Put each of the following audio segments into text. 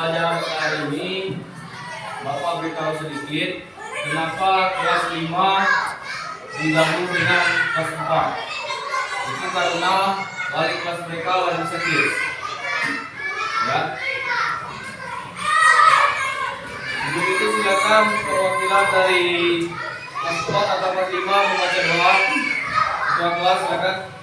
pelajaran hari ini Bapak beritahu sedikit kenapa kelas 5 digabung dengan kelas 4. Itu karena wali kelas mereka lagi sakit. Ya. Sebelum itu silakan perwakilan dari kelas 4 atau kelas 5 membaca doa. Ketua kelas silakan.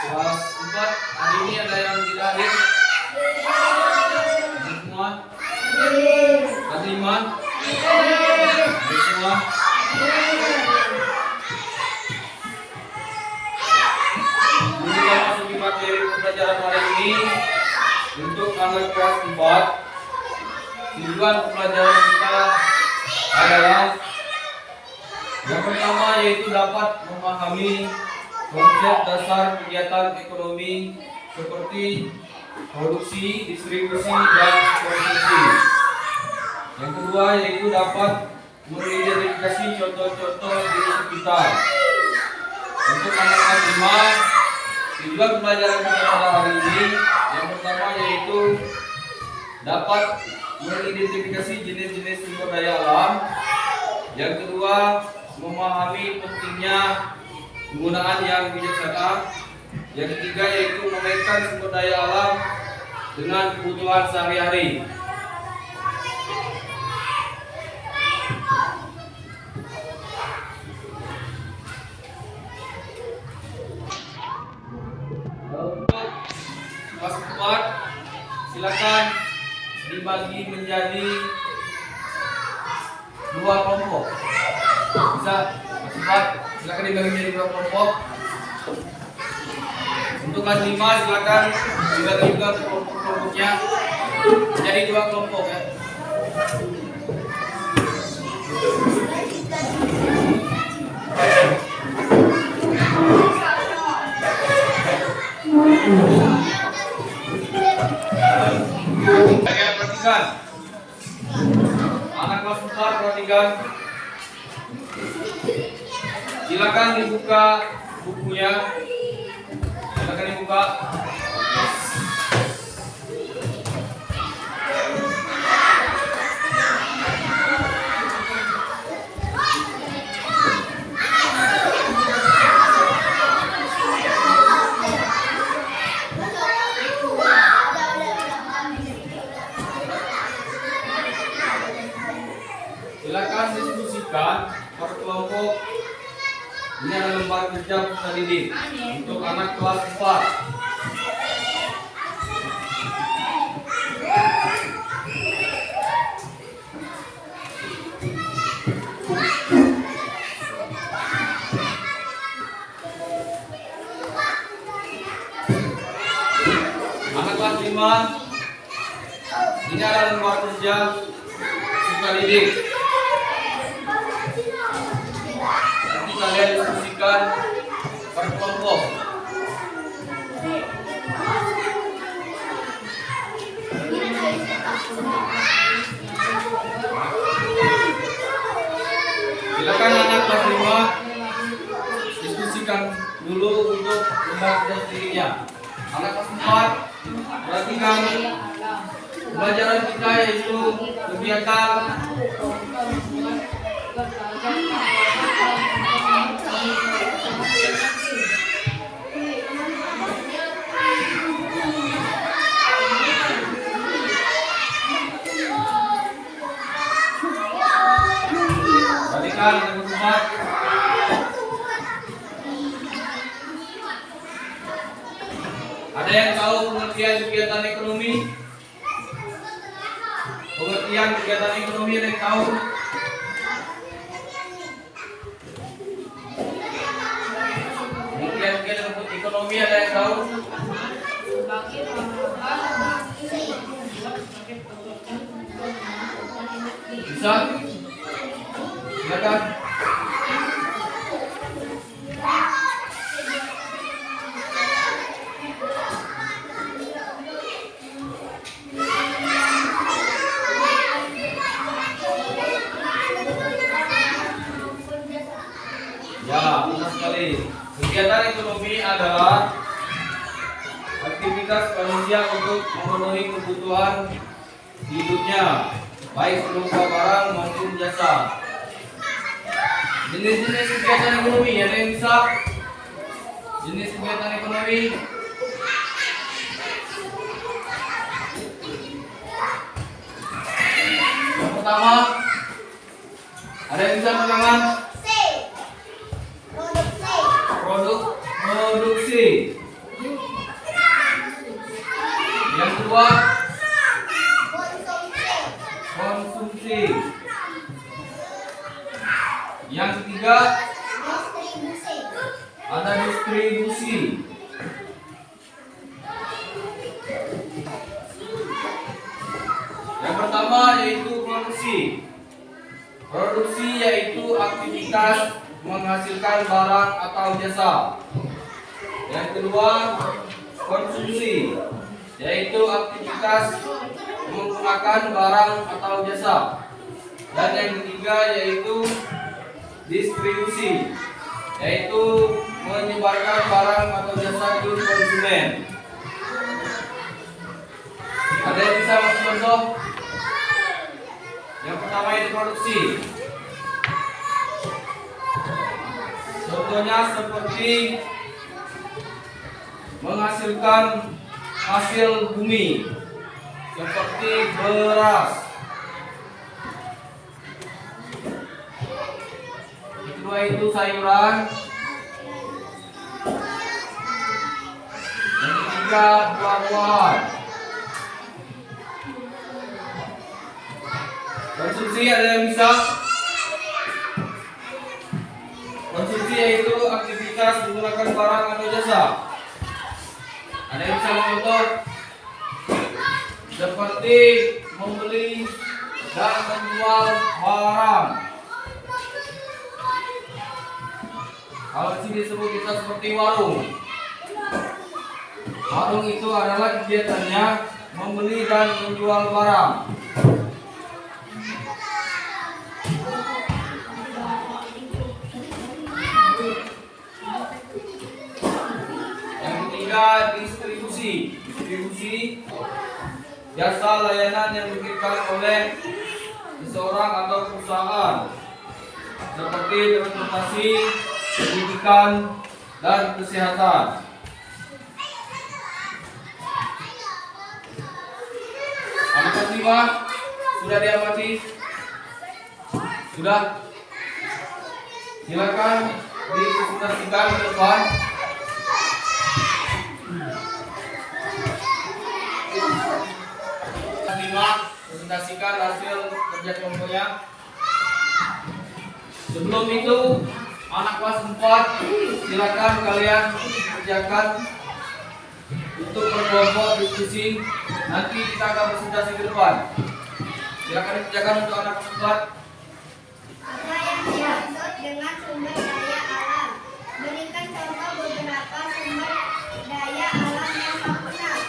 Kelas 4 hari ini ada yang tidak hadir? Semua? Kelas 5? Semua? Kita masuk di materi pembelajaran hari ini. Untuk anak kelas 4, tujuan pembelajaran kita adalah yang pertama yaitu dapat memahami konsep dasar kegiatan ekonomi seperti produksi, distribusi, dan konsumsi. Yang kedua yaitu dapat mengidentifikasi contoh-contoh di sekitar. Untuk anak kelas 5, tujuan pembelajaran kita pada hari ini yang pertama yaitu dapat mengidentifikasi jenis-jenis sumber daya alam. Yang kedua, memahami pentingnya penggunaan yang bijaksana. Yang ketiga yaitu mengaitkan sumber daya alam dengan kebutuhan sehari-hari. Untuk kelas 4 silakan dibagi menjadi 2 kelompok. Bisa kelas 4 silakan dibagi menjadi 2 kelompok. Untuk kelas 5 silakan dibagi juga kelompoknya menjadi 2 kelompok ya. Kalian perhatikan. Anak kelas 4 perhatikan. Silakan dibuka bukunya. Silakan dibuka. Silakan diskusikan per kelompok. Ini adalah lembar kerja peserta didik untuk anak kelas 4. Anak kelas 5, ini adalah lembar kerja peserta didik. Kalian diskusikan per kelompok. Silakan anak kelas 5 diskusikan dulu untuk membahas dirinya. Anak kelas 4 perhatikan pembelajaran kita yaitu kegiatan yang tahu pengertian kegiatan ekonomi? Pengertian kegiatan ekonomi ada yang tahu? Pengertian kegiatan ekonomi ada yang tahu? Bisa? Silakan. Ya, benar sekali. Kegiatan ekonomi adalah aktivitas manusia untuk memenuhi kebutuhan hidupnya, baik berupa barang maupun jasa. Jenis-jenis kegiatan ekonomi ada yang bisa? Jenis kegiatan ekonomi? Yang pertama, ada yang bisa tangan? Produksi. Yang kedua, konsumsi. Yang ketiga, ada distribusi. Yang pertama yaitu produksi. Produksi yaitu aktivitas menghasilkan barang atau jasa. Yang kedua, konsumsi, yaitu aktivitas menggunakan barang atau jasa. Dan yang ketiga yaitu distribusi, yaitu menyebarkan barang atau jasa ke konsumen. Ada yang bisa masuk contoh? Yang pertama itu produksi. Contohnya seperti menghasilkan hasil bumi, seperti beras. Kedua itu sayuran. Yang ketiga buah-buahan. Konsumsi ada yang bisa? Konsumsi yaitu aktivitas menggunakan barang atau jasa. Ada yang bisa contoh? Seperti membeli dan menjual barang. Kalau di sini disebut kita seperti warung. Warung itu adalah kegiatannya membeli dan menjual barang. Yang ketiga, distribusi. Distribusi jasa layanan yang diberikan oleh seseorang atau perusahaan, seperti transportasi, pendidikan, dan kesehatan. Amati simak, sudah diamati? Sudah? Silakan dipresentasikan ke depan. Presentasikan hasil kerja kelompoknya. Sebelum itu, anak kelas 4 silakan kalian kerjakan untuk berkelompok diskusi. Nanti kita akan presentasi ke depan. Silakan dikerjakan untuk anak kelas 4. Apa yang dimaksud dengan sumber daya alam? Berikan contoh beberapa sumber daya alam yang kamu kenal.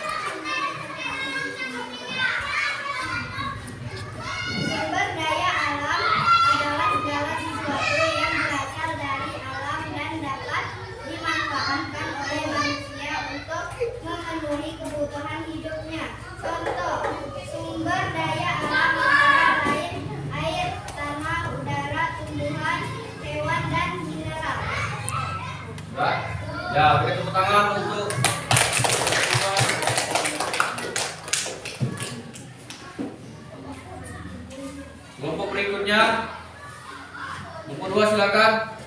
Sumber daya alam adalah segala sesuatu yang berasal dari alam dan dapat dimanfaatkan oleh manusia untuk memenuhi kebutuhan hidupnya. Contoh, sumber daya alam antara lain air, tanah, udara, tumbuhan, hewan, dan mineral. Ya, beri tepuk tangan untuk kelompok berikutnya. Kelompok 2 silakan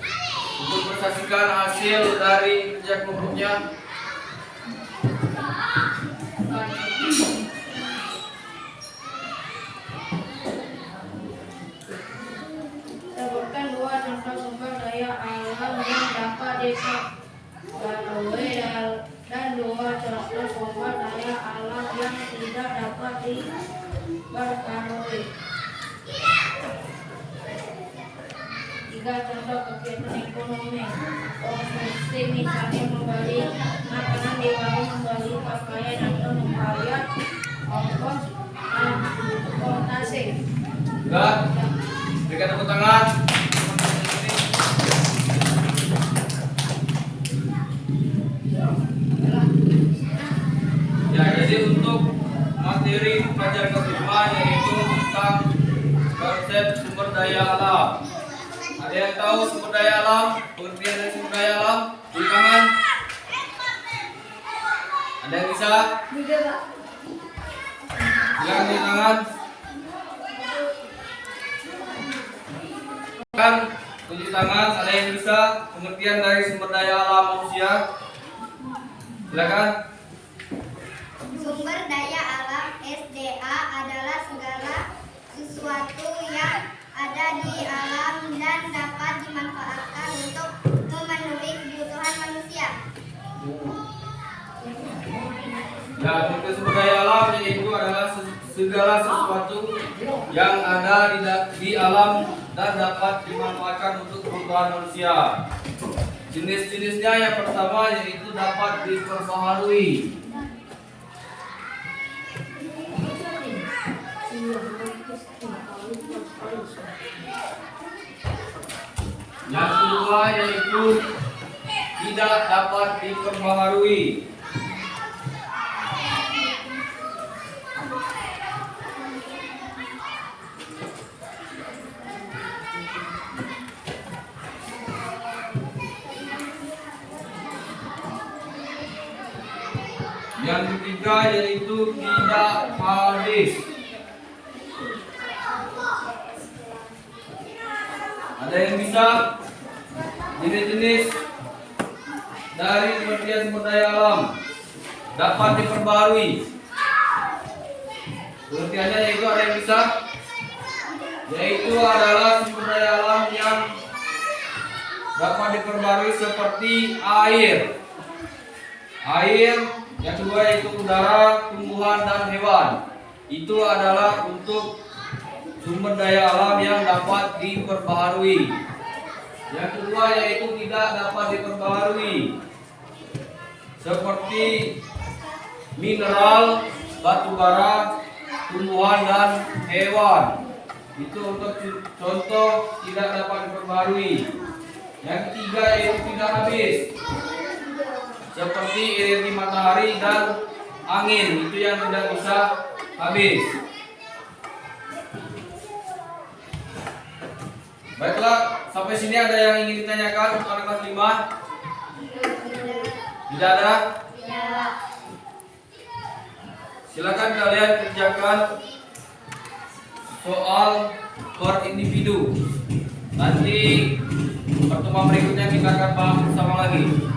untuk presentasikan hasil dari kerja kelompoknya. yang tidak dapat diperbarui. 3. Contoh kegiatan ekonomi konsumsi, misalnya membeli makanan di warung, membeli pakaian, atau membayar ongkos transportasi. Enggak. Berikan tepuk tangan. Ya, jadi untuk materi pelajaran kelima yaitu tentang konsep sumber daya alam. Ada yang tahu sumber daya alam? Pengertian dari sumber daya alam? Beri tangan. Ada yang bisa? Silakan beri tangan. Kan tunjuk tangan. Ada yang bisa pengertian dari sumber daya alam manusia? Silakan. Sumber daya alam SDA adalah segala sesuatu yang ada di alam dan dapat dimanfaatkan untuk memenuhi kebutuhan manusia. Ya, untuk sumber daya alam yaitu adalah segala sesuatu yang ada di alam dan dapat dimanfaatkan untuk kebutuhan manusia. Jenis-jenisnya yang pertama yaitu dapat diperbaharui. Yang kedua yaitu tidak dapat diperbaharui. Yang ketiga yaitu tidak habis. Ada yang bisa jenis-jenis dari pengertian sumber daya alam dapat diperbarui. Pengertiannya yaitu ada yang bisa, yaitu adalah sumber daya alam yang dapat diperbarui seperti air. Yang kedua yaitu udara, tumbuhan dan hewan. Itu adalah untuk sumber daya alam yang dapat diperbaharui. Yang kedua yaitu tidak dapat diperbaharui, seperti mineral, batu bara, tumbuhan dan hewan. Itu untuk contoh tidak dapat diperbaharui. Yang ketiga yaitu tidak habis, seperti energi matahari dan angin. Itu yang tidak bisa habis. Baiklah, sampai sini ada yang ingin ditanyakan untuk anak kelas 5? Tidak ada? Silakan kalian kerjakan soal per individu. Nanti pertemuan berikutnya kita akan bahas bersama lagi.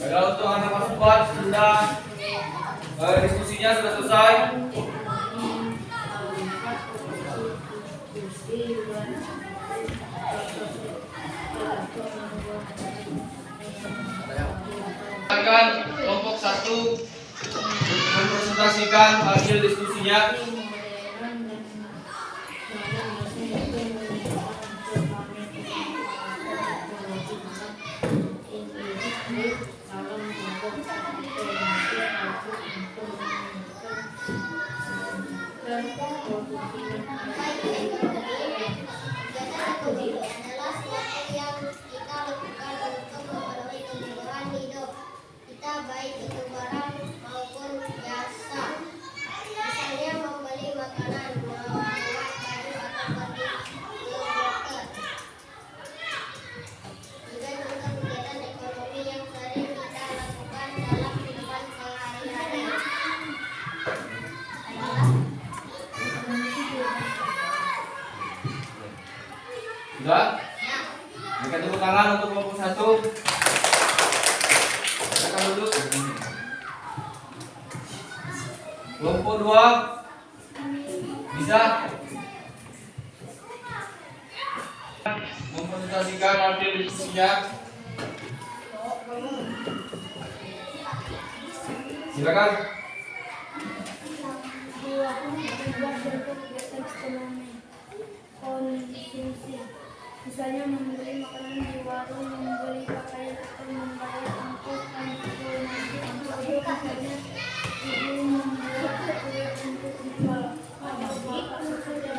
Baiklah, untuk anak kelas 4 sudah diskusinya sudah selesai. Silakan kelompok 1 mempresentasikan hasil diskusinya. Adalah sesuatu yang kita lakukan untuk memenuhi kebutuhan hidup kita, baik itu barang maupun jasa. Misalnya membeli makanan, membuat baju, atau pergi ke dokter. Juga contoh kegiatan ekonomi yang sering kita Kelompok 2 bisa mempresentasikan hasil diskusinya. Silakan. Konsumsi, misalnya membeli makanan di warung, membeli pakaian atau membayar ongkos transportasi. Misalnya ibu membuat kue untuk dijual, bapak susu dan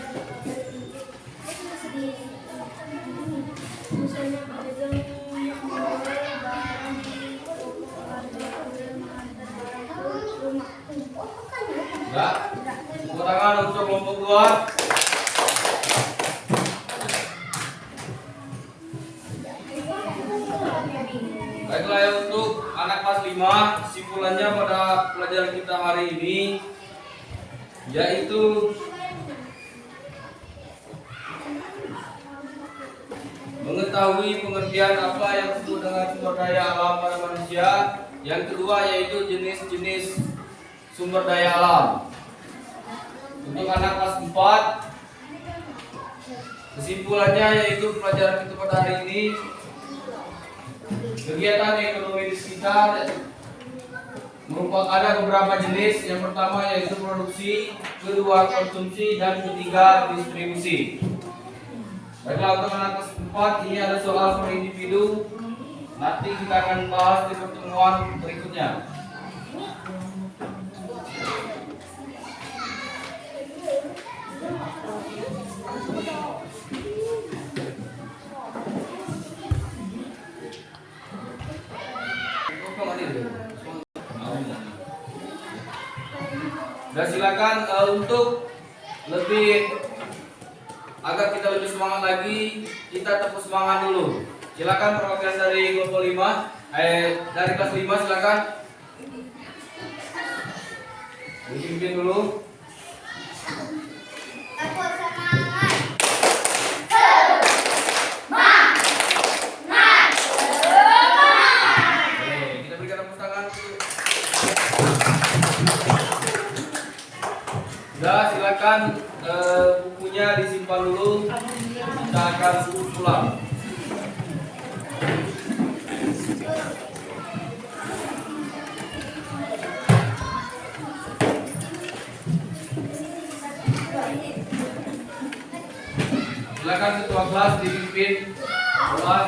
misalnya pedagang menjual barang di toko, ada kue mengantar barang ke rumah. Enggak. Tepuk tangan untuk kelompok 2. Baiklah ya, untuk anak kelas 5, kesimpulannya pada pelajaran kita hari ini yaitu mengetahui pengertian apa yang disebut dengan sumber daya alam pada manusia. Yang kedua yaitu jenis-jenis sumber daya alam. Untuk anak kelas 4, kesimpulannya yaitu pelajaran kita pada hari ini, kegiatan ekonomi di sekitar merupakan ada beberapa jenis. Yang pertama yaitu produksi, kedua konsumsi, dan ketiga distribusi. Baiklah, untuk anak kelas 4 ini ada soal per individu. Nanti kita akan bahas di pertemuan berikutnya. Dan silakan untuk lebih agar kita lebih semangat lagi, kita tepuk semangat dulu. Silakan perwakilan dari kelompok 5, dari kelas 5 silakan. Dipimpin dulu. Tepuk semangat. Oke, kita berikan tepuk tangan. Sudah, silakan bukunya disimpan dulu. Kita akan pulang. Silakan ketua kelas dipimpin doa.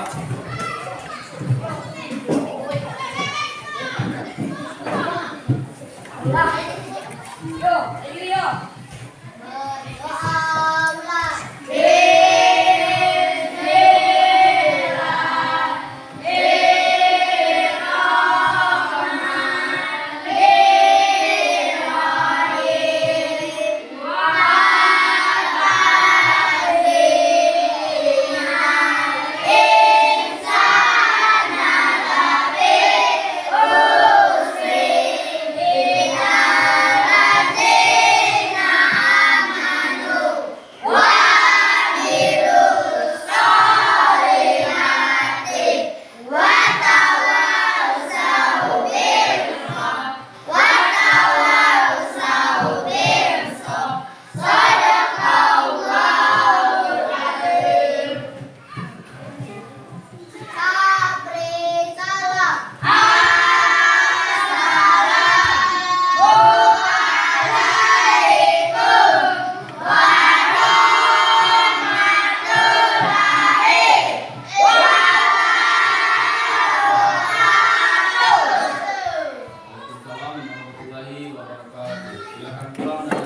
Waalaikumsalam warahmatullahi wabarakatuh. Silakan pulang.